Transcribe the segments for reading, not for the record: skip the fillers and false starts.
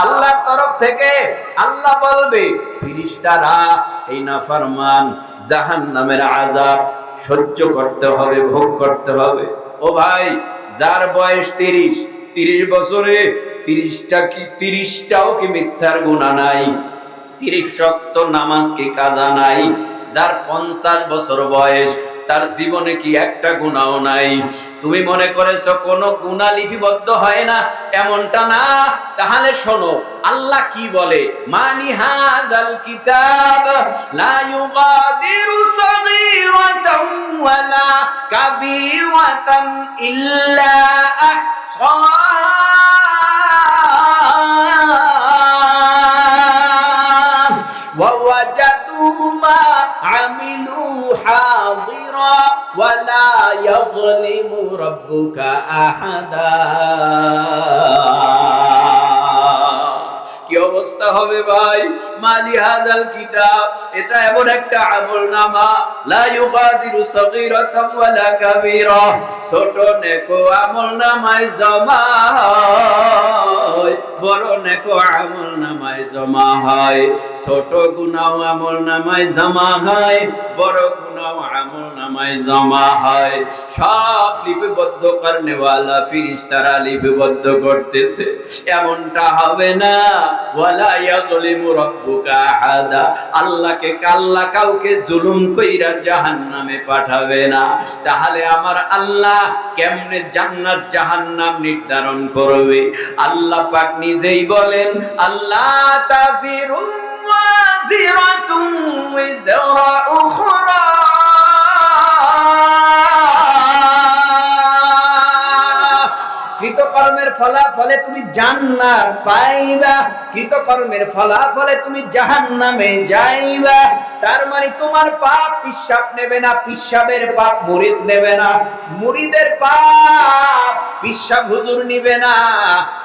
আল্লাহর তরফ থেকে আল্লাহ বলবে ফেরেশতারা এই নাফরমান জাহান্নামের আযাব সহ্য করতে হবে, ভোগ করতে হবে। ও ভাই, যার বয়স 30 বছরে 30টাও কি মিথ্যার গুনাহ নাই? 30 ওয়াক্ত নামাজ কি কাজা নাই? যার 50 বছর বয়স, তার জীবনে কি একটা গুনাহও নাই? তুমি মনে করেছো কোন গুনাহ লিপিবদ্ধ হয় না, এমনটা না। তাহলে শোনো আল্লাহ কি বলে, মানি হাযাল কিতাব লা ইউগাদিরু সাগীরাতাও ওয়ালা কাবীরাতান ইল্লা আহসাহা ووجدوا ما عملوا حاضرا ولا يظلم ربك أحدا। কি অবস্থা হবে ভাই? মালি হাযাল কিতাব, এটা এমন একটা আমলনামা, লা ইউগাদিরু সাগীরাতাম ওয়ালা কাবীরা, ছোট নেকো আমলনামায় জমা হয়, বড় নেকো আমলনামায় জমা হয়। ছোট গুনাহ আমলনামায় জমা হয়, বড় গুনাহ আমলনামায় জমা হয়। সব লিপিবদ্ধ করনেওয়ালা ফেরেশতারা লিপিবদ্ধ করতেছে। এমনটা হবে না। ওয়ালা ইয়াযলিমু রাব্বুকা আহাদা, আল্লাহকে আল্লাহ কাউকে জুলুম কইরা জাহান্নামে পাঠাবে না। তাহলে আমার আল্লাহ কেমনে জান্নাত জাহান্নাম নির্ধারণ করবে? আল্লাহ পাক নিজেই বলেন, আল্লাহ তাজিরু ওয়াজিরাতুন ওয়াজরা উখরা, কৃতকর্মের ফলাফলে তুমি জান্নাত পাইবা, কৃতকর্মের ফলাফলে তুমি জাহান্নামে যাইবা। তার মানে তোমার পাপ পিশাব নেবে না, পিশাবের পাপ মুরিদ নেবে না, মুরিদের পাপ পিশাব হুজুর নেবে না।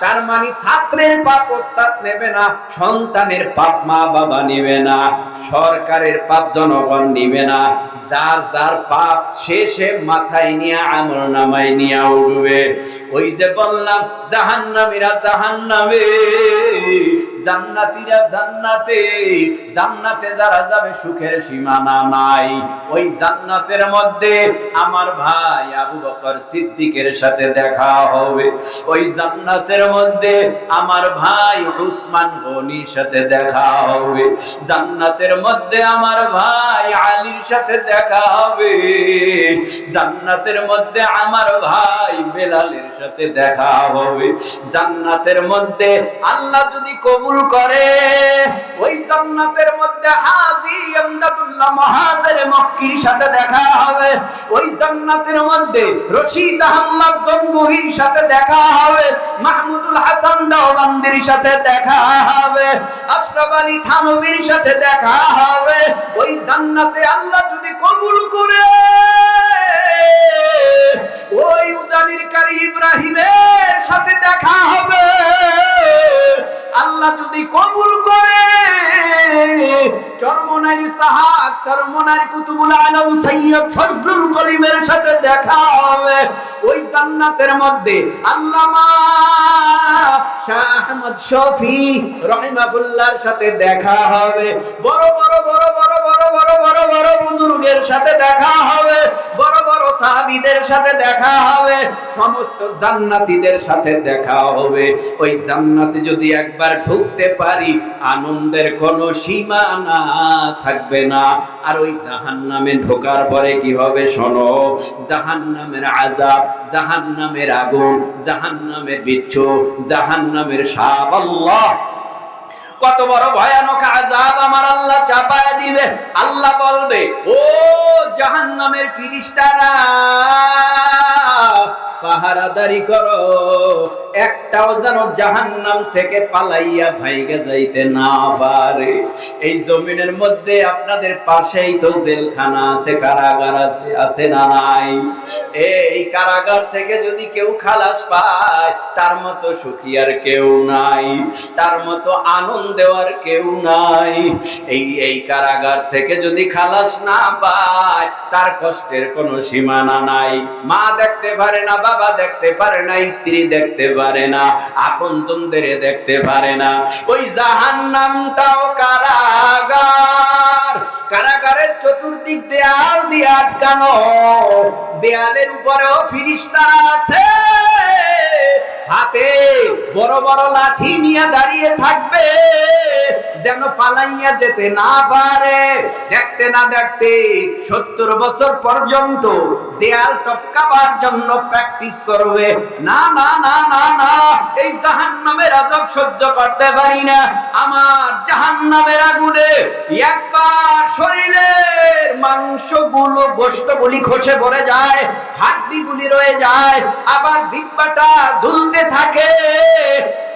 তার মানে ছাত্রের পাপ ওস্তাদ নেবে না, সন্তানের পাপ মা বাবা নেবে না, সরকারের পাপ জনগণ নেবে না। যার যার পাপ শেষে মাথায় নিয়ে আমলনামায় নিয়ে উঠবে। ওই যে বললাম জাহান্নামীরা জাহান্নামে, জান্নাতীরা জান্নাতে। জান্নাতে যারা যাবে সুখের সীমানা নাই। ওই জান্নাতের মধ্যে আমার ভাই আবু বকর সিদ্দিকের সাথে দেখা হবে। ওই জান্নাতের মধ্যে আমার ভাই উসমান গনির সাথে দেখা হবে। জান্নাতের মধ্যে আমার ভাই আলীর সাথে দেখা হবে। জান্নাতের মধ্যে আমার ভাই বেলালের সাথে দেখা হবে। জান্নাতের মধ্যে আল্লাহ যদি কবুল করে, ওই জান্নাতের মধ্যে হাজী আমদাদুল্লাহ মুহাজির মক্কির সাথে দেখা হবে। ওই জান্নাতের মধ্যে রশিদ আহমদ গঙ্গুহির সাথে দেখা হবে। মাহমুদুল হাসান দেওবন্দির সাথে দেখা হবে। আশরাফ আলী থানভীর সাথে দেখা হবে। ওই জান্নাতে আল্লাহ যদি কবুল করে, ওই উজানির কারি ইব্রাহিমের সাথে দেখা হবে। আল্লাহ যদি কবুল করে, চরমনাই সাহাক চরমনাই কুতুবুল আলম সৈয়দ ফজলুল করিমের সাথে দেখা হবে। ওই জান্নাতের মধ্যে আল্লামা শাহ আহমদ শফি রহিমাহুল্লাহর সাথে দেখা হবে। বড় বড় বড় বড় বড় বড় বড় বড় বুজুর্গের সাথে দেখা হবে। বড় বড় সাহাবীদের সাথে দেখা হবে। সমস্ত জান্নাতীদের সাথে দেখা হবে। ওই জান্নাতে যদি একবার ঢুকতে পারি, আনন্দের কোনো সীমানা থাকবে না। আর ওই জাহান্নামে ঢোকার পরে কি হবে শোনো। জাহান্নামের আযাব, জাহান্নামের আগুন, জাহান্নামের বিচ্ছু, জাহান্নামের সাপ, আল্লাহ কত বড় ভয়ানক আযাব আমার আল্লাহ চাপায় দিবে। আল্লাহ বলবে, ও জাহান্নামের ফেরেশতারা পাহারাদারি করো, একটাও যেন জাহান্নাম থেকে পালাইয়া ভাইগা যাইতে না পারে। এই জমিনের মধ্যে আপনাদের পাশেই তো জেলখানা আছে, কারাগার আছে, আছে না নাই? এই কারাগার থেকে যদি কেউ খালাস পায়, তার মতো সুখী আর কেউ নাই, তার মতো আনন্দ দেওয়ার কেউ নাই। এই কারাগার থেকে যদি খালাস না পায়, তার কষ্টের কোনো সীমানা নাই। মা দেখতে দেখতে পারে না, বাবা দেখতে পারে না, স্ত্রী দেখতে পারে না, আপনজনদের দেখতে পারে না। ওই জাহান্নামটাও কারাগার। কারাগারের চতুর্দিক দেয়াল দিয়ে আটকানো, দেয়ালের উপরেও ফেরেশতারা আছে, হাতে বড় বড় লাঠি নিয়ে দাঁড়িয়ে থাকবে যেন পালাইয়া যেতে না পারে। দেখতে না দেখতে 70 বছর পর্যন্ত দেয়াল টপকাবার জন্য প্র্যাকটিস করবে। না না না না না, এই জাহান্নামের আযাব সহ্য করতে পারি না। আমার জাহান্নামের আগুনে একবার শরীরের মাংসগুলো, গোশতগুলি খসে পড়ে যায়, হাড্ডিগুলি রয়ে যায়, আবার জিহ্বাটা ঝুলতে থাকে,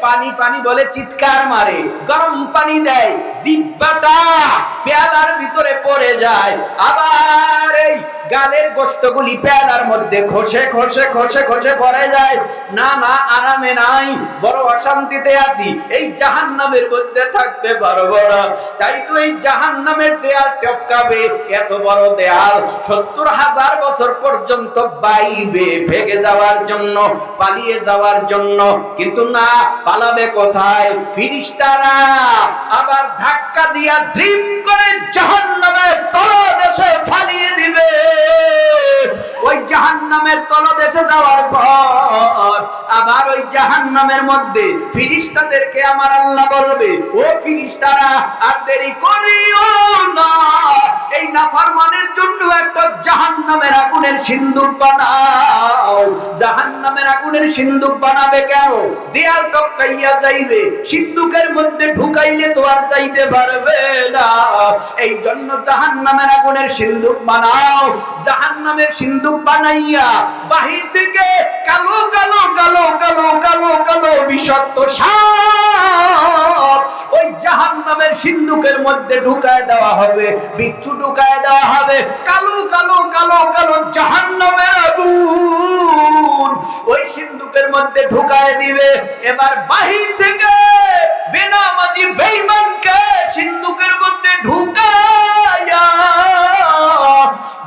পানি পানি বলে চিৎকার মারে, গরম পানি দেয়, জিহ্বাটা পেয়ালার ভিতরে পড়ে যায়, আবার এই গালের গোশতগুলি পেয়ালার মধ্যে খসে খসে খসে খসে পড়ে যায়। না না, আরামে নাই, বড় অশান্তিতে আছি, এই জাহান্নামের মধ্যে থাকতে পারবো না। তাই তো এই জাহান্নামের দেয়াল টপকাবে, এত বড় দেয়াল 70,000 বছর পর্যন্ত বাইবে ভেঙে যাওয়ার জন্য, পালিয়ে যাওয়ার জন্য। কিন্তু না, পালাবে কোথায়? ফেরেশতারা আবার ধাক্কা দিয়া ড্রিম করে জাহান্নামের তলদেশে ফালিয়ে দিবে। ওই জাহান্নামের তলদেশে যাওয়ার পর আবার ওই জাহান্নামের মধ্যে ফেরেশতাদেরকে আমার আল্লাহ বলবে, ও ফেরেশতারা, আর দেরি করিও না, এই নাফরমানের জন্য একটা জাহান্নামের আগুনের সিন্দুক বানাও। জাহান্নামের আগুনের সিন্দুক বানাবে কেন? দেয়াল টপকাইয়া যাইবে, সিন্দুকের মধ্যে ঢুকাইলে তো আর যাইতে পারবে না। এই জন্য জাহান্নামের আগুনের সিন্দুক বানাও। জাহান্নামের সিন্দুক বানাইয়া বাহির থেকে কালো কালো কালো কালো কালো কালো বিষাক্ত সাপ ওই জাহান্নামের সিন্দুকের মধ্যে ঢুকায় দেওয়া হবে, বিচ্ছু ঢুকায় দেওয়া হবে, কালো কালো কালো কালো জাহান্নামের আগুন ওই সিন্দুকের মধ্যে ঢুকায় দিবে। এবার বাহির থেকে বেনামাজি বেঈমানকে সিন্দুকের মধ্যে ঢুকায়া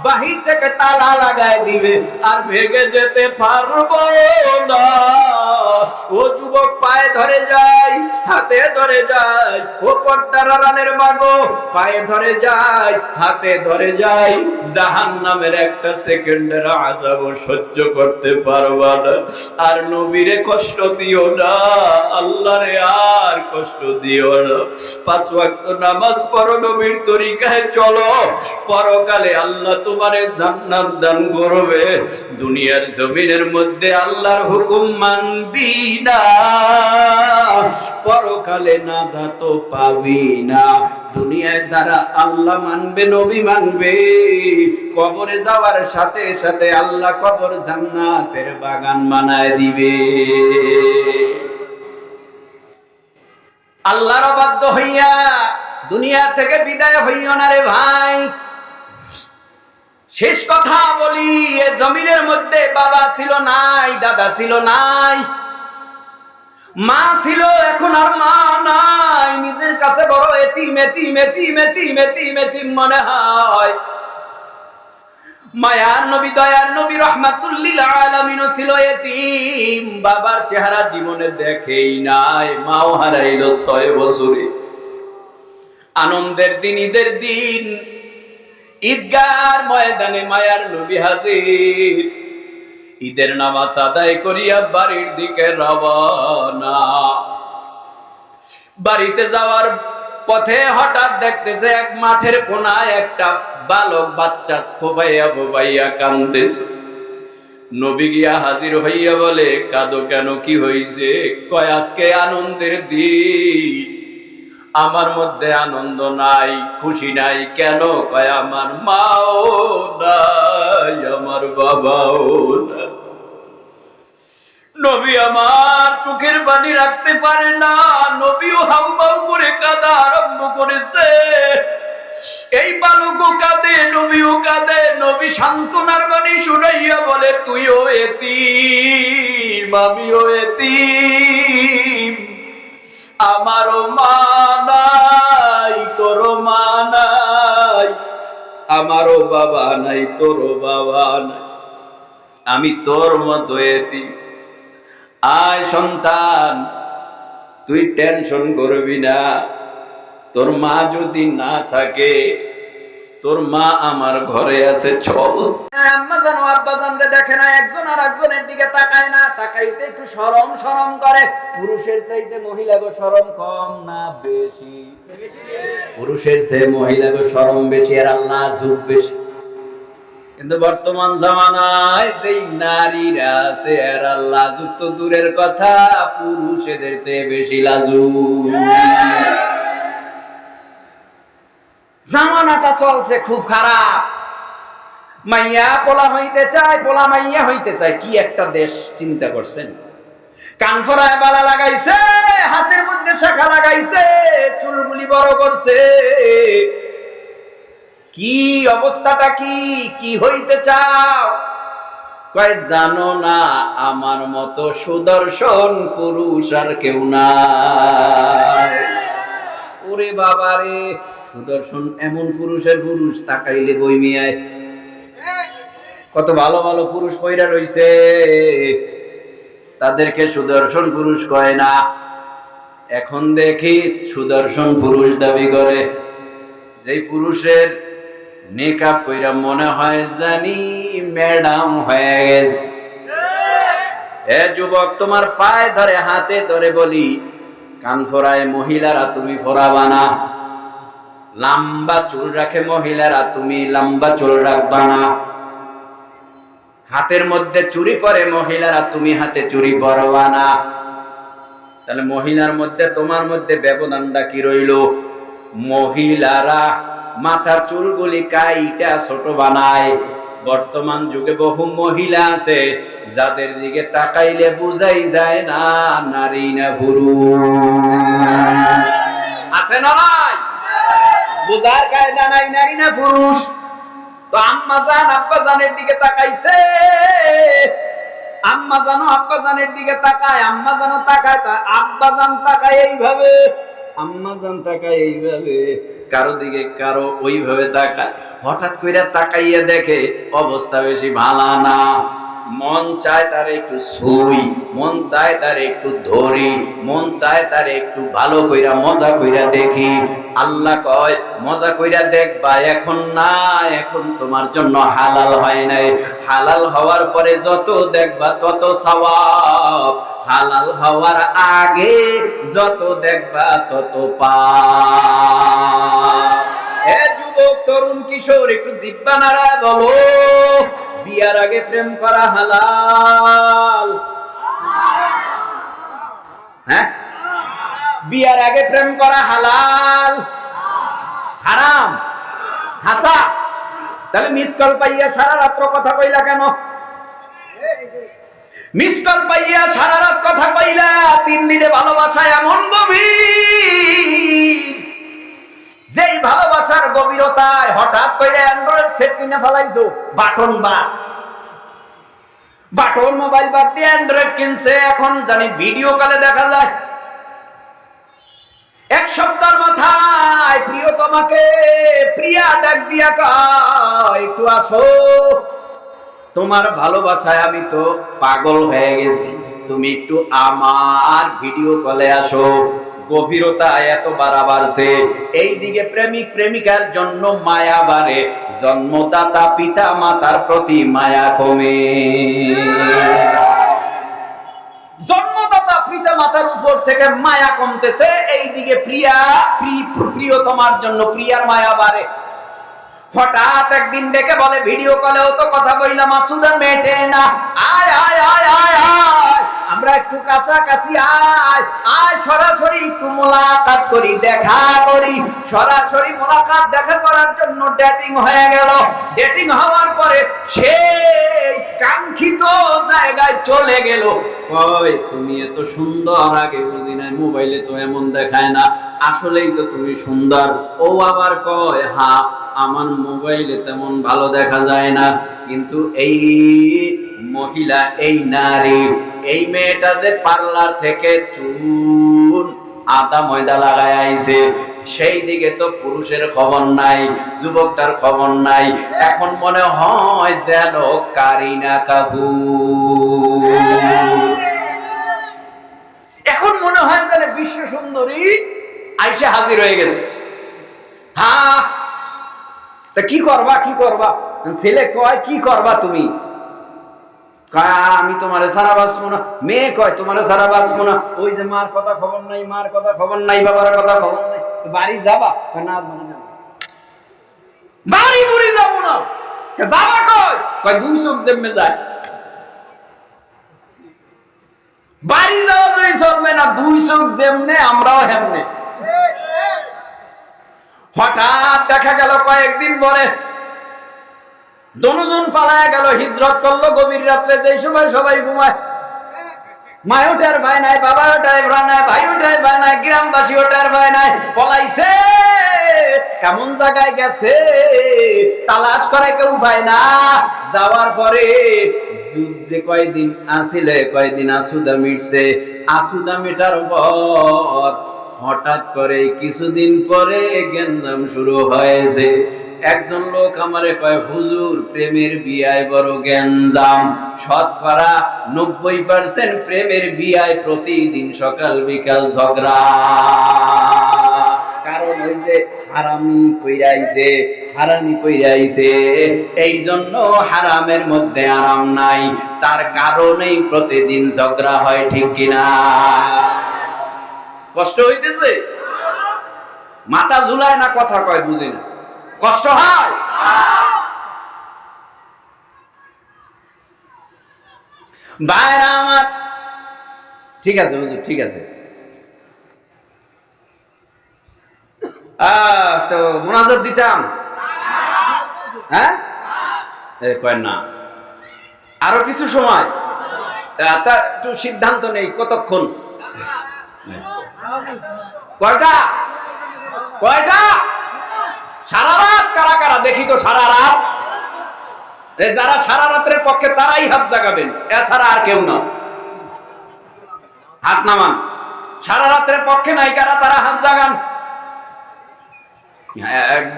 বাহির থেকে তালা লাগায় দিবে, আর ভেগে যেতে পারবো না। ও যুবক, পায়ে ধরে যায়, হাতে ধরে যায়, ও পর্দার আড়ালের মাগো, পায়ে ধরে যায়, হাতে ধরে যায়, জাহান্নামের একটা সেকেন্ডের আযাব সহ্য করতে পারবা না। আর নবীরে কষ্ট দিও না, আল্লাহরে আর কষ্ট দিও না। 5 ওয়াক্ত নামাজ পড়ো, নবীর তরিকায় চলো, পরকালে আল্লাহ তোমারে জান্নাত দান করবে। দুনিয়ার জমিনের মধ্যে আল্লাহর হুকুম মানবি না, পরকালে নাজাত পাবি না। দুনিয়ায় যারা আল্লাহ মানবে, নবী মানবে, কবরে যাওয়ার সাথে সাথে আল্লাহ কবর জান্নাতের বাগান বানায় দিবে। আল্লাহর অবাধ্য হইয়া দুনিয়া থেকে বিদায় হইও না রে ভাই। শেষ কথা বলি, এ জমিনের মধ্যে বাবা ছিল নাই, দাদা ছিল নাই, মা ছিল, এখন আর মা নাই, নিজের কাছে বড় এতিম এতিম এতিম এতিম এতিম এতিম মনে হয়। মায়ার নবী, দয়ার নবী, রাহমাতুল লিল আলামিন ছিল এতিম, বাবার চেহারা জীবনে দেখেই নাই, মাও হারাইল 6 বছরে। আনন্দের দিন, ঈদের দিন, ঈদগার ময়দানে মায়ার নবী হাজির, ঈদের নামাজ আদায় করিয়া বাড়ির দিকে রওনা। বাড়িতে যাওয়ার পথে হঠাৎ দেখতেছে এক মাঠের কোনায় একটা বালক বাচ্চা ফোপাইয়া ফোপাইয়া কাঁদতেছে। নবী গিয়া হাজির হইয়া বলে, কাঁদো কেন, কি হইছে? কয়, আজকে আনন্দের দিন, আমার মধ্যে আনন্দ নাই, খুশি নাই। কেন? কয়, আমার মাও নাই, আমার বাবাও নাই। নবী আমার চোখের পানি রাখতে পারে না, নবীও হাউমাউ করে কাঁদা আরম্ভ করেছে। এই বালকও কাঁদে, নবীও কাঁদে। নবী সান্ত্বনার বাণী শুনাইয়া বলে, তুইও এতিম, আমিও এতিম, আমারও মা নাই, তোরও মা নাই, আমারও বাবা নাই, তোরও বাবা নাই। আমি তোর মতো এতিম। আয় সন্তান, তুই টেনশন করবি না। তোর মা যদি না থাকে, তোর মা আমার ঘরে আছে, চল। আম্মা জানো আব্বা জানরে দেখে না, একজন আর একজনের দিকে তাকায় না, তাকাইতে একটু শরম শরম করে। পুরুষের চাইতে মহিলাগো শরম কম না বেশি? পুরুষের চেয়ে মহিলাগো শরম বেশি, আর আল্লাহ যুগ বেশি। কিন্তু বর্তমান জামানায় যেই নারীরা আছে, আর আল্লাহ যুগ তো দূরের কথা, পুরুষেদের চেয়ে বেশি লাজুক। জামানাটা চলছে খুব খারাপ। মাইয়া পোলা হইতে চায়, পোলা মাইয়া হইতে চায়। কি একটা দেশ চিন্তা করছেন? কানফরায় বালা লাগাইছে, হাতের মধ্যে শাখা লাগাইছে, চুলগুলি বড় করছে। কি অবস্থাটা? কি কি হইতে চাও? কয় জানো না, আমার মতো সুদর্শন পুরুষ আর কেউ নাই। ওরে বাবা রে, সুদর্শন এমন পুরুষের পুরুষ, তাকাইলে বই মিয়ায়। কত ভালো ভালো পুরুষ পয়রা রইছে, তাদেরকে সুদর্শন পুরুষ কয় না। এখন দেখি সুদর্শন পুরুষ দাবি করে, যেই পুরুষের মেকআপ কইরা মনে হয় জানি ম্যাডাম হয়ে গেছে। এ যুবক, তোমার পায়ে ধরে হাতে ধরে বলি, কান ফোরায় মহিলারা তুমি ফোরাবা না। লম্বা চুল রাখে মহিলারা, তুমি লম্বা চুল রাখবা না। হাতের মধ্যে চুড়ি পরে মহিলারা, তুমি হাতে চুড়ি পরবা না। তাহলে মহিলার মধ্যে তোমার মধ্যে ব্যবধানটা কি রইল? মহিলারা মাথার চুলগুলি কাইটা ছোট বানায়। বর্তমান যুগে বহু মহিলা আছে যাদের দিকে তাকাইলে বুঝাই যায় না নারী না পুরুষ। আছে না নাই? বুঝার কায়দা নাই নারী না পুরুষ। তো আম্মা জান আব্বা জানের দিকে তাকাইছে, আম্মা জানো আব্বা জানের দিকে তাকায়, আম্মা জানো তাকায়, তা আব্বা জান তাকায় এইভাবে, আম্মা জান তাকায় এইভাবে, কারো দিকে কারো ওইভাবে তাকায়। হঠাৎ কইরা তাকাইয়া দেখে অবস্থা বেশি ভালো না। মন চায় তার একটু ছুঁই, মন চায় তার একটু ধরি, মন চায় তার একটু ভালো কইরা মজা কইরা দেখি। আল্লাহ কয় মজা কইরা দেখবা, এখন না, এখন তোমার জন্য হালাল হয় নাই। হালাল হওয়ার পরে যত দেখবা তত সওয়াব, হালাল হওয়ার আগে যত দেখবা তত পাপ। এ যুবক, তরুণ, কিশোর, একটু জিহ্বা নাড়ায় বলো, বিয়ার আগে প্রেম করা হালাল? হ্যাঁ, বিয়ার আগে প্রেম করা হালাল? হারাম? হাসা? তাহলে মিস কল পাইয়া সারা রাত্র কথা কইলা কেন? মিস কল পাইয়া সারা রাত কথা কইলা, 3 দিনে ভালোবাসা এমন গভীর, যেই ভালোবাসার গভীরতায় হঠাৎ করে অ্যান্ড্রয়েড সেট কিনে ফেলাইছো। বাটন মোবাইল বাদ দিয়ে অ্যান্ড্রয়েড কিনছে, এখন জানি ভিডিও কলে দেখা যায়। 1 সপ্তাহের মাথায় প্রিয় তোমাকে প্রিয়া ডাক দিয়া কয় একটু আসো, তোমার ভালোবাসায় আমি তো পাগল হয়ে গেছি, তুমি একটু আমার ভিডিও কলে আসো। গভীরতা এত বাড়াবাড়ছে, এইদিকে প্রেমিক প্রেমিকার জন্য মায়া বাড়ে, জন্মদাতা পিতা মাতার প্রতি মায়া কমে। জন্মদাতা পিতা মাতার উপর থেকে মায়া কমতেছে, এইদিকে প্রিয়তমার জন্য প্রিয়ার মায়া বাড়ে। হঠাৎ একদিন ডেকে বলে, ভিডিও কলেও তো কথা বললাম, মাসুদা মেটে না, আয় আয় আয় আয় আয়, আমরা একটু কাছাকাছি আয় আয়, সরাসরি একটু মোলাকাত করি, দেখা করি। সরাসরি মোলাকাত দেখা করার জন্য ডেটিং হয়ে গেল। ডেটিং হওয়ার পরে সেই কাঙ্ক্ষিত জায়গায় চলে গেল। কয় তুমি এত সুন্দর, আগে বুঝি নাই, মোবাইলে তো এমন দেখায় না, আসলেই তো তুমি সুন্দর। ও আবার কয়, হ্যাঁ আমার মোবাইলে তেমন ভালো দেখা যায় না, কিন্তু এই মহিলা, এই নারী, এই মেয়েটা যে পার্লার থেকে চুল আদা ময়দা লাগায় আইছে, সেই দিকে তো পুরুষের খবর নাই, যুবকটার খবর নাই। এখন মনে হয় যেন কারিনা কাপুর, এখন মনে হয় যেন বিশ্ব সুন্দরী আইসা হাজির হয়ে গেছে। হ্যাঁ, তা কি করবা, কি করবা? ছেলে কয় কি করবা তুমি? আমি তোমারে সারা বাঁচবো না। মেয়ে কয় তোমারে সারা বাঁচবো না। ওই যে মার কথা খবর নাই, মার কথা খবর নাই, বাবার কথা খবর নাই। বাড়ি যাবা? না বাড়ি বুড়ি যাবো না। যাবা কয়? কয় দুই চোখ জেমে যায়। বাড়ি যাওয়া যদি চলবে না, দুই চোখ যেমনে আমরাও হেমনে। হঠাৎ দেখা গেল কয়েকদিন পরে দনুজন পালায় গেল, হিজরত করলো গভীর রাত্রে, যে সময় সবাই ঘুমায়। মায়ও টের পায় নাই, বাবাও টের পায় নাই, ভাইও টের পায় নাই, গ্রামবাসীও টের পায় নাই। পলাইছে, এমন জায়গায় গেছে তালাশ করে কেউ পায় না। যাওয়ার পরে যুদ্ধে কয়দিন আসিলে, কয়দিন আসুদা মিটছে। আসুদা মেটার পর হঠাৎ করে কিছুদিন পরে গেঞ্জাম শুরু হয়েছে। একজন লোক আমারে কয়, হুজুর প্রেমের বিয়ায় বড় গেঞ্জাম। শতকরা 90% প্রেমের বিয়ায় প্রতিদিন সকাল বিকাল ঝগড়া। কারণ ওই যে হারামি কইরাইছে, হারামি কইরাইছে, এই জন্য হারামের মধ্যে আরাম নাই। তার কারণেই প্রতিদিন ঝগড়া হয়, ঠিক কিনা? কষ্ট হইতেছে? মাথা ঝুলায় না, কথা কয় বুঝি না, কষ্ট হয়। ভাইরা আমার, ঠিক আছে হুজুর, ঠিক আছে। তো মোনাজাত দিতাম, হ্যাঁ কয় না, আরো কিছু সময়, তা একটু সিদ্ধান্ত নেই কতক্ষণ, কয়টা, কয়টা, সারা রাত? কারা কারা দেখি তো সারা রাত? যারা সারা রাতের পক্ষে তারাই হাত জাগাবেন, এছাড়া আর কেউ না। হাত নামান। সারা রাতের পক্ষে নাই কারা? তারা হাত জাগান।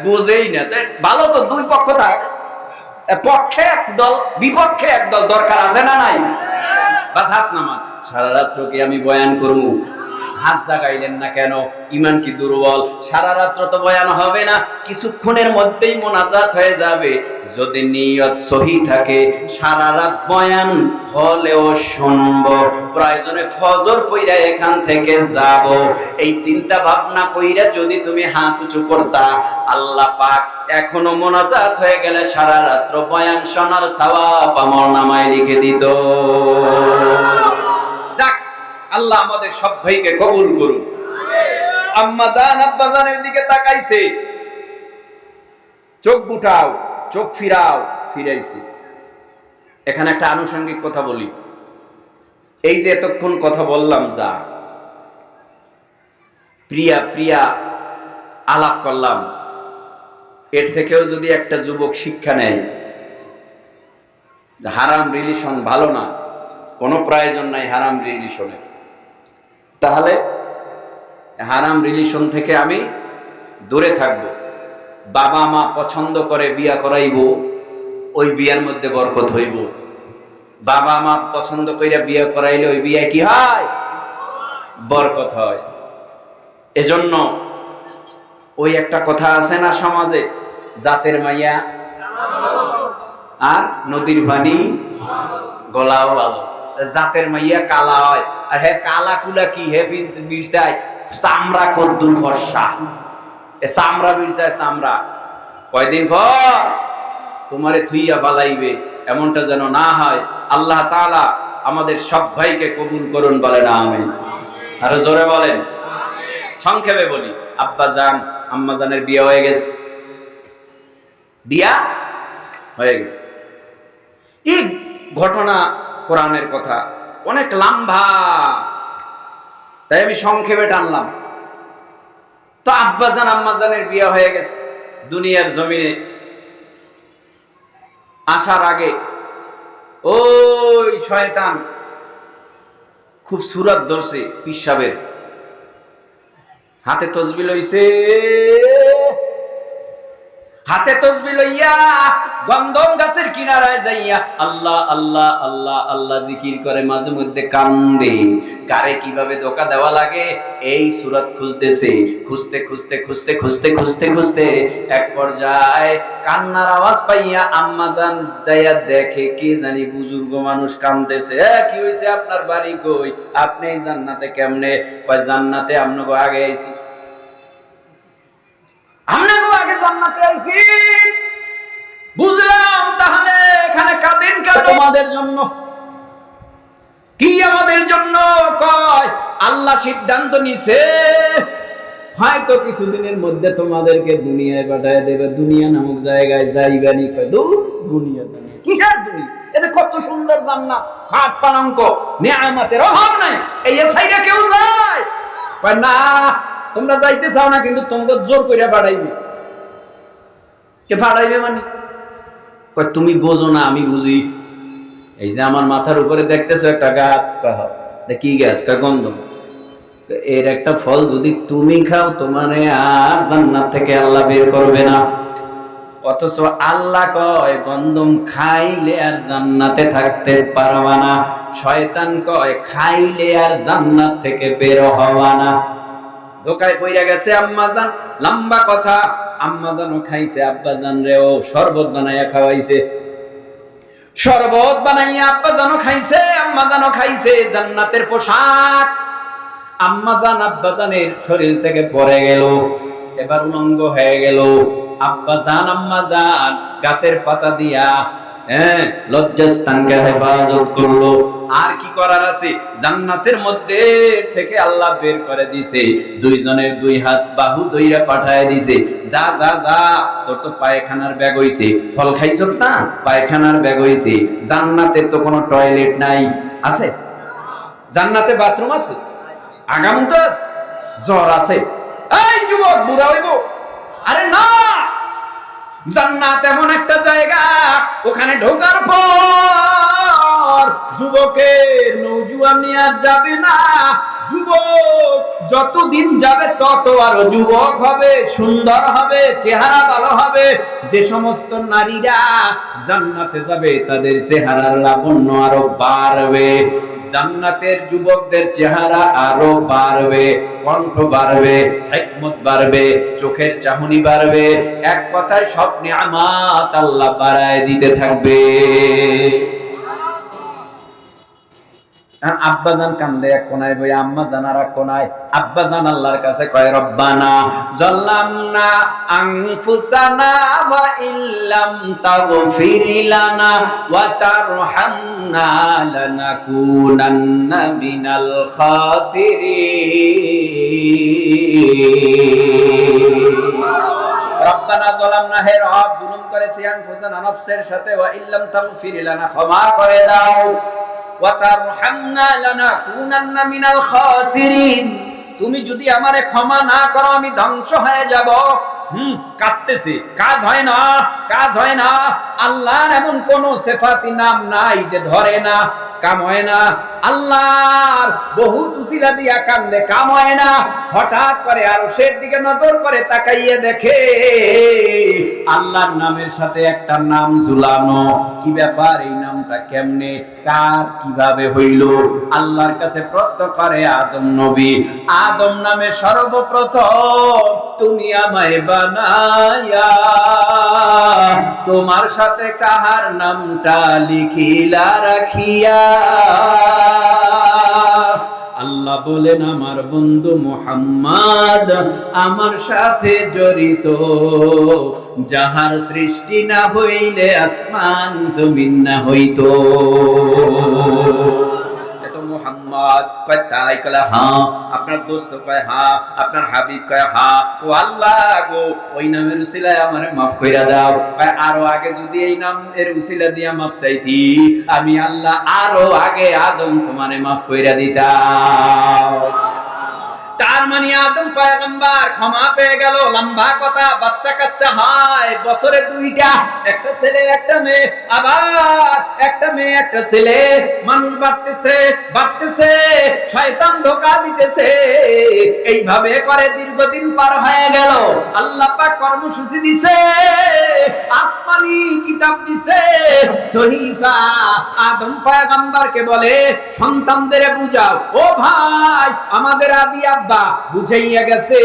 বুঝেই না, ভালো তো দুই পক্ষ থাক, পক্ষে একদল বিপক্ষে একদল, দরকার আছে না নাই? বাস হাত নামান। সারা রাত্র কি আমি বয়ান করবো? হাত জাগাইলেন না কেন? ইমান কি দুর্বল? সারা রাত্র তো বয়ান হবে না, কিছুক্ষণের মধ্যেই মোনাজাত হয়ে যাবে। যদি নিয়ত সহি থাকে, সারা রাত বয়ান হলেও শুনবো, প্রয়োজনে ফজর পইরা এখান থেকে যাব, এই চিন্তা ভাবনা কইরা যদি তুমি হাত উঁচু করতা, আল্লাহ পাক এখনো মোনাজাত হয়ে গেলে সারা রাত্র বয়ান শোনার সওয়াব আমার নামায় লিখে দিত। যাক, আল্লাহ আমাদের সব ভাইকে কবুল করুন। আম্মা জান আব্বা জানের দিকে তাকাইছে, চোখ গুটাও, চোখ ফিরাও, ফিরাইছে। এখানে একটা আনুষঙ্গিক কথা বলি, এই যে এতক্ষণ কথা বললাম, যা প্রিয়া প্রিয়া আলাপ করলাম, এর থেকেও যদি একটা যুবক শিক্ষা নেয়, হারাম রিলেশন ভালো না, কোনো প্রয়োজন নাই হারাম রিলেশনের, তাহলে হারাম রিলেশন থেকে আমি দূরে থাকব। বাবা মা পছন্দ করে বিয়া করাইব, ওই বিয়ার মধ্যে বরকত হইব। বাবা মা পছন্দ কইরা বিয়া করাইলে ওই বিয়া কি হয়? বরকত হয়। এজন্য ওই একটা কথা আছে না সমাজে, জাতের মাইয়া আর নদীর পানি গলাও ভালো। জাতের মাইয়া কালা হয়, আর হে কালা কুলা কি হে বিরসায় চামড়া কদ্দুর ফর্সা, এ চামড়া বিরসায় চামড়া। কয়দিন পর তোমারে থুইয়া পালাইবে, এমনটা যেন না হয়। আল্লাহ তাআলা আমাদের সব ভাইকে কবুল করুন, বলেন আমিন। আরো জোরে বলেন। সংক্ষেপে বলি, আব্বা জান আম্মা জানের বিয়ে হয়ে গেছে, বিয়া হয়ে গেছে। এই ঘটনা কোরআনের কথা অনেক লম্বা, তাই আমি সংক্ষেপে টানলাম। তো আব্বা জান আম্মা জানের বিয়ে হয়ে গেছে, দুনিয়ার জমিনে আসার আগে ওই শয়তান খুব সুরাত ধরছে পিসাবের, হাতে তসবিহ লইছে, হাতে তসবিহ লইয়া গন্ধম গাছের কিনারায় যাইয়া আল্লাহ আল্লাহ আল্লাহ আল্লাহ জিকির করে, মাঝে মধ্যে কান্দে। কারে কিভাবে ধোঁকা দেওয়া লাগে এই সূরত খুঁজতেছে, খুঁজতে খুঁজতে খুঁজতে খুঁজতে খুঁজতে খুঁজতে এক পর্যায়ে কান্নার আওয়াজ পাইয়া আম্মাজান যাইয়া দেখে কি জানি বুজুর্গ মানুষ কাঁদতেছে। কি হয়েছে, আপনার বাড়ি কই, আপনি এই জান্নাতে কেমনে? কয় জান্নাতে আপনাকে আগে আইছি, আপনাকে আগে জান্নাতে আইছি। বুঝলাম, তাহলে এখানে কাঁদেন কেন? তোমাদের জন্য। কি আমাদের জন্য? কয় আল্লাহ সিদ্ধান্ত নিছে হয়তো কিছুদিনের মধ্যে তোমাদেরকে দুনিয়ায় পাঠিয়ে দেবে, দুনিয়া নামক জায়গায় যাইবানি। কয় দূর, দুনিয়া দুনিয়া কিসের দুনিয়া? এটা কত সুন্দর জান্নাত, খাট পালঙ্ক নিয়ামতের অভাব নাই, এই সাইডে কেউ যায়? কয় না, তোমরা যাইতে চাও না, কিন্তু তোমাকে জোর করে পাঠাইবে। কে পাঠাইবে মানে? কয় তুমি বোঝো না, আমি বুঝি। এই যে আমার মাথার উপরে দেখতেছো একটা গাছ, কি গাছ? কয় গন্ধম। এর একটা ফল যদি তুমি খাও, তোমারে আর জান্নাত থেকে আল্লাহ বের করবে না। অথচ আল্লাহ কয় গন্ধম খাইলে আর জান্নাতে থাকতে পারবা না। শয়তান কয় খাইলে আর জান্নাত থেকে বের হওয়া না। ধোকায় পইরা গেছে আম্মাজান। লম্বা কথা, আম্মাজানও খাইছে, আব্বাজান রেও শরবত বানাইয়া খাওয়াইছে। শরবত বানাইয়া আব্বাজানও খাইছে, আম্মাজানও খাইছে। জান্নাতের পোশাক আম্মাজান আব্বাজানের শরীর থেকে পড়ে গেল, এবার উলঙ্গ হয়ে গেল। আব্বাজান আম্মাজান গাছের পাতা দিয়া লজ্জাস্থানকে হেফাজত করলো। আর কি করার আছে? জান্নাতের মধ্যে থেকে আল্লাহ বের করে দিছে, দুইজনের দুই হাত বাহু ধইরা পাঠায় দিছে। যা যা যা, তোর তো পায়খানার ব্যাগ হইছে, ফল খাইছ না, পায়খানার ব্যাগ হইছে। জান্নাতে তো কোনো টয়লেট নাই, আছে? জান্নাতে বাথরুম আছে? আগামত আছে? জ্বর আছে? এই যুবক বুড়া হইব? আরে না, জান্নাত এমন একটা জায়গা, ওখানে ঢোকার পর যুবকের নওজুয়ানি আর যাবে না। যুবক যতদিন যাবে তত আরো যুবক হবে, সুন্দর হবে, চেহারা ভালো হবে। যে সমস্ত নারীরা জান্নাতে যাবে তাদের চেহারার লাবণ্য আরো বাড়বে, জান্নাতের যুবকদের চেহারা আরো বাড়বে, কণ্ঠ বাড়বে, হিকমত বাড়বে, চোখের চাহনি বাড়বে। এক কথায় সব নিয়ামত আল্লাহ বাড়ায় দিতে থাকবে। আব্বাজান কান্দে এক কোনায় বই, আম্মাজান আর এক কোনায়। আব্বাজান আল্লাহর কাছে কয় রব্বানা যালামনা আনফুসানা ওয়া ইল্লাম তাগফির লানা ওয়া তারহামনা লানাকুনান্না মিনাল খাসিরিন। রব্বানা যালামনা, হে রব জুলুম করেছি, আনফুসানা নফসের সাথে, ওয়া ইল্লাম তাগফির লানা, ক্ষমা করে দাও, ওয়া তারহামনা লানাকুনান্না মিনাল খাসিরিন, তুমি যদি আমারে ক্ষমা না করো আমি ধ্বংস হয়ে যাব। কাঁদতেছে, কাজ হয় না, কাজ হয় না। আল্লাহর এমন কোন সিফাতি নাম নাই যে ধরে না, কাম হয় না। আল্লাহর বহুত উসিলা দিয়া কান্দে, কাম হয় না। হঠাৎ করে আরশের দিকে নজর করে তাকাইয়ে দেখে আল্লাহর নামের সাথে একটা নাম ঝুলানো। কি ব্যাপার, এই নামটা কেমনে, কার, কিভাবে হইল? আল্লাহর কাছে প্রশ্ন করে আদম নবী। আদম নামে সর্বপ্রথম তুমি আমায় বানায়া তোমার সাথে কাহার নামটা লিখিলা রাখিয়া? আল্লাহ বলেন আমার বন্ধু মুহাম্মদ আমার সাথে জড়িত, যাহার সৃষ্টি না হইলে আসমান জমিন না হইতো। মুহাম্মদ কয় তাই? কয় হ্যাঁ। আপনার দোস্ত কয় হ্যাঁ। আপনার হাবিব কয় হ্যাঁ। ও আল্লাহ গো, ওই নামের উসিলায় আমারে মাফ কইরা দাও। কয় আরো আগে যদি এই নামের উসিলা দিয়া মাফ চাইতি, আমি আল্লাহ আরো আগে আদম তোমারে মাফ কইরা দিতাম। তার মানে আদম পয়গম্বর ক্ষমা পেয়ে গেল। লম্বা কথা, বাচ্চা কাচ্চা হয় বছরে 2টা, একটা ছেলে একটা মেয়ে, আবার একটা মেয়ে একটা ছেলে। মানুষ বাড়তেছে, শয়তান ধোঁকা দিতেছে, এইভাবে করে দীর্ঘদিন পার হয়ে গেল। আল্লাহ পাক কর্মসূচি দিছে, আসমানি কিতাব দিছে, সহিফা। আদম পয়গম্বরকে বলে সন্তানদের বুঝাও, ও ভাই আমাদের আদি আব্বা বুঝাইয়া গেছে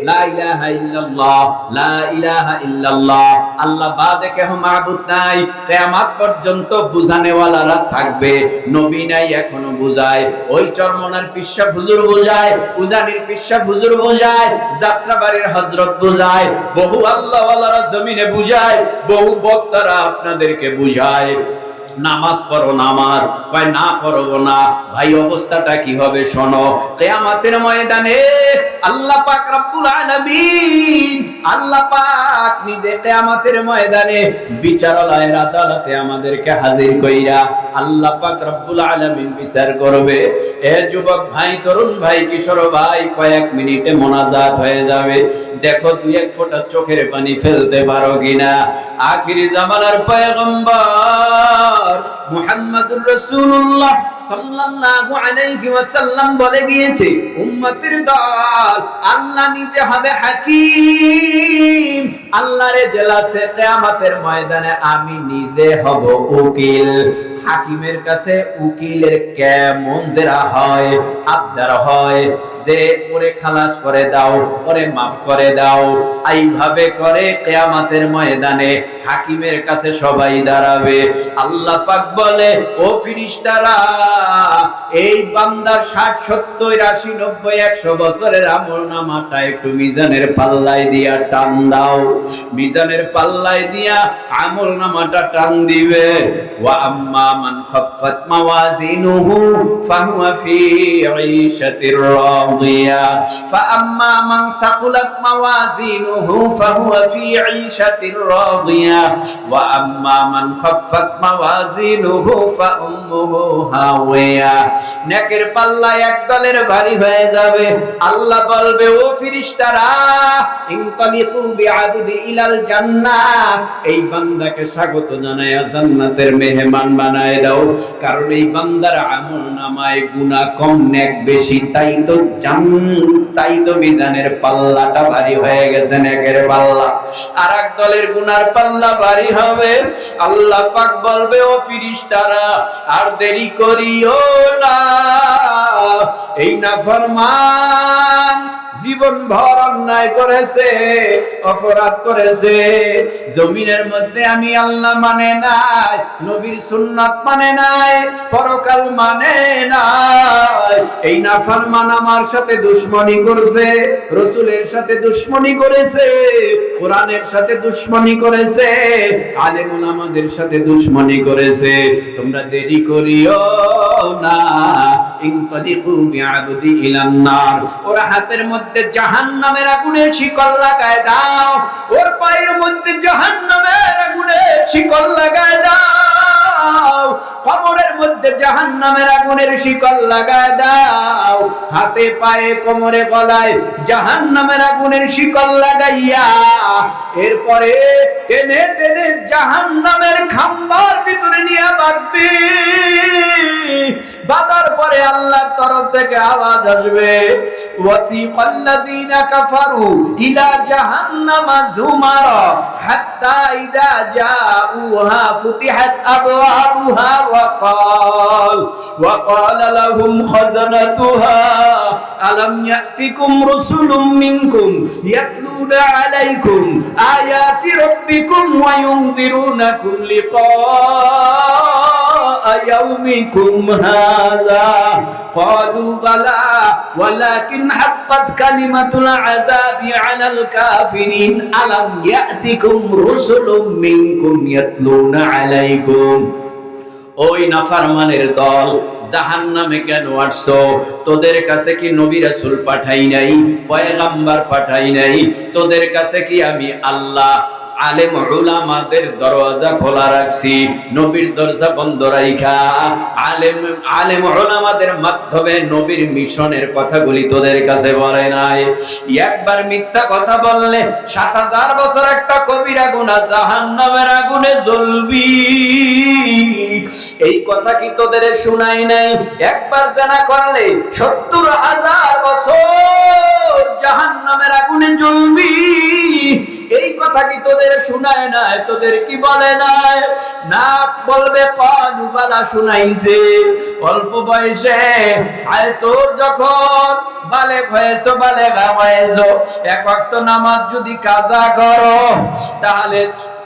লা ইলাহা ইল্লাল্লাহ, লা ইলাহা ইল্লাল্লাহ, আল্লাহ বাদে কেহ মাবুদ নাই। কিয়ামত পর্যন্ত বুঝানেওয়ালারা থাকবে। নবী নাই এখনো বুঝায়, ওই চরমনার পিসা হুজুর বুঝায়, উজানির পিসা হুজুর বুঝায়, যাত্রাবাড়ির হযরত বুঝায়, বহু আল্লাহওয়ালারা জমিনে বুঝায়, বহু বক্তারা আপনাদেরকে বুঝায় নামাজ পড়ো, নামাজ কয় না পড়বো না। ভাই অবস্থাটা কি হবে শোনো। কিয়ামতের ময়দানে আল্লাহ পাক রব্বুল আলামিন, আল্লাহ পাক নিজে কিয়ামতের ময়দানে বিচারালয়ের আদালতে আমাদেরকে হাজির কইরা আল্লাহ পাক রব্বুল আলামিন বিচার করবে। এ যুবক ভাই, তরুণ ভাই, কিশোর ভাই, কয়েক মিনিটে মোনাজাত হয়ে যাবে। দেখো 2-1 ফোঁটা চোখের পানি ফেলতে পারো কিনা। আখিরি জামানার পয়গম্বর মুহাম্মদুর রাসূলুল্লাহ সাল্লাল্লাহু আলাইহি ওয়াসাল্লাম বলে গিয়েছে, উম্মতের দল আল্লাহ নিজে হবে হাকিম। আল্লাহর জেলাসে কিয়ামতের ময়দানে আমি নিজে হব উকিল। হাকিমের কাছে উকিলের কেমন জেরা হয়, আবদার হয় যে ওরে খালাস করে দাও, ওরে মাফ করে দাও। এইভাবে করে কিয়ামতের ময়দানে হাকিমের কাছে সবাই দাঁড়াবে। আল্লাহ পাক বলে, ও ফেরেশতারা, এই বান্দার 60, 70, 80, 90, 100 বছরের আমলনামাটা একটু মিজানের পাল্লায় দিয়া টান দাও। মিজানের পাল্লায় দিয়া আমলনামাটা টান দিবে। ওয়া আম্মা মান খাফফাত মাওয়াজিনুহু ফাহুয়া ফি ঈশাতির রাদিয়া ফা আম্মা মান সাকুলাত মাওয়াজিনুহু ফাহুয়া ফি ঈশাতির রাদিয়া ওয়া আম্মা মান খাফফাত মাওয়াজিনুহু ফা উম্মুহু হাওয়া। নেকের পাল্লা এক দলের ভারী হয়ে যাবে। আল্লাহ বলবে, ও ফেরেশতারা, ইনতালিকু বিআবদি ইলাল জান্নাহ, এই বান্দাকে স্বাগত জানায়া জান্নাতের মেহমান বানায় দাও। কারণ এই বান্দার আমলনামায় গুনাহ কম, নেক বেশি, তাই তো মিজানের পাল্লাটা ভারী হয়ে গেছে, নেকের পাল্লা। আর এক দলের গুনার পাল্লা ভারী হবে। আল্লাহ পাক বলবে, ও ফেরেশতারা, আর দেরি করিও না। এই নাফরমান জীবন ভর অন্যায় করেছে, অপরাধ করেছে, জমিনের মধ্যে আমি আল্লাহ মানে নাই, নবীর সুন্নাত মানে নাই, পরকাল মানে নাই। এই নাফরমান আমার সাথে দুশমনি করেছে, রাসূলের সাথে দুশমনি করেছে, কোরআনের সাথে দুশমনি করেছে, আলেম ওলামাদের সাথে দুশমনি করেছে। তোমরা দেরি করিও না। ইনতালিকু বিআবদি ইলান নার, ওর হাতের মধ্যে জাহান্নামের আগুনের শিকল লাগায় দাও, ওর পায়ের মধ্যে জাহান্নামের আগুনের শিকল লাগায় দাও, কবরের মধ্যে জাহান্নামের আগুনের শিকল লাগায় দাও, হাতে পায়ে কোমরে গলায় জাহান্নামের আগুনের শিকল লাগাইয়া এরপরে টেনে টেনে জাহান্নামের খাম্বার ভিতরে নিয়ে বাঁধবে। বাঁধার পরে আল্লাহর তরফ থেকে আওয়াজ আসবে, ওয়াসিকাল্লাযীনা কাফারু ইলা জাহান্নামা যুমারা হাত্তা ইযা জাউহা ফুতিহাত আবওয়াবুহা ওয়া ক্বালা লাহুম খাযানাতুহা আলাম ইয়াতিকুম রাসূলুম মিনকুম ইয়াতলুনা আলাইকুম আয়াতি রাব্বিকুম ওয়া ইউনযিরুনাকুম লিকা يومكم هذا قالوا بلى ولكن حقت كلمة العذاب على الكافرين ألم يأتكم رسل منكم يتلون عليكم। ওই নাফরমানের দল, জাহান্নামে কেন আসছো? তোদের কাছে কি নবী রাসূল পাঠাই নাই, পয়গম্বর পাঠাই নাই? তোদের কাছে কি আমি আল্লাহ আলেম উলামাদের দরজা খোলা রাখছি, নবীর দরজা বন্ধ রাইখা আলেম উলামাদের মাধ্যমে নবীর মিশনের কথাগুলি তোদের কাছে বলে নাই। একবার মিথ্যা কথা বললে ৭০০০ বছর একটা কবিরা গুনাহ, জাহান্নামের আগুনে জ্বলবি। এই কথা কি তোদের শোনাই নাই? একবার জানা করলে ৭০০০০ বছর জাহান্নামের আগুনে জ্বলবি। এই কথা কি তোদের শোনায় নাই? তোদের কি বলে নাই? না বলবে কালু বালা শুনাইছে। অল্প বয়সে আয় তোর যখন বালেগ হয়েছো, বালেগা হয়েছো, এক ওয়াক্ত নামাজ যদি কাজা করো তাহলে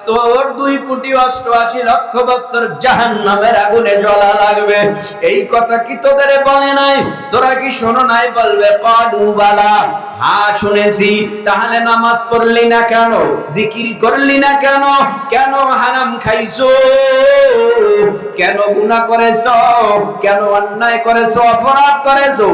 তোর ২,৮৮,০০,০০০ বছর জাহান্নামের আগুনে জ্বলা লাগবে। এই কথা কি তোদের বলে নাই? তোরা কি শোনো নাই? বলবে কালু বালা, হ্যাঁ শুনেছি। তাহলে নামাজ পড়লি না কেন? জিকির করলি না কেন? কেন হারাম খাইছো? কেন গুনাহ করেছো? কেন অন্যায় করেছো? অপরাধ করেছো?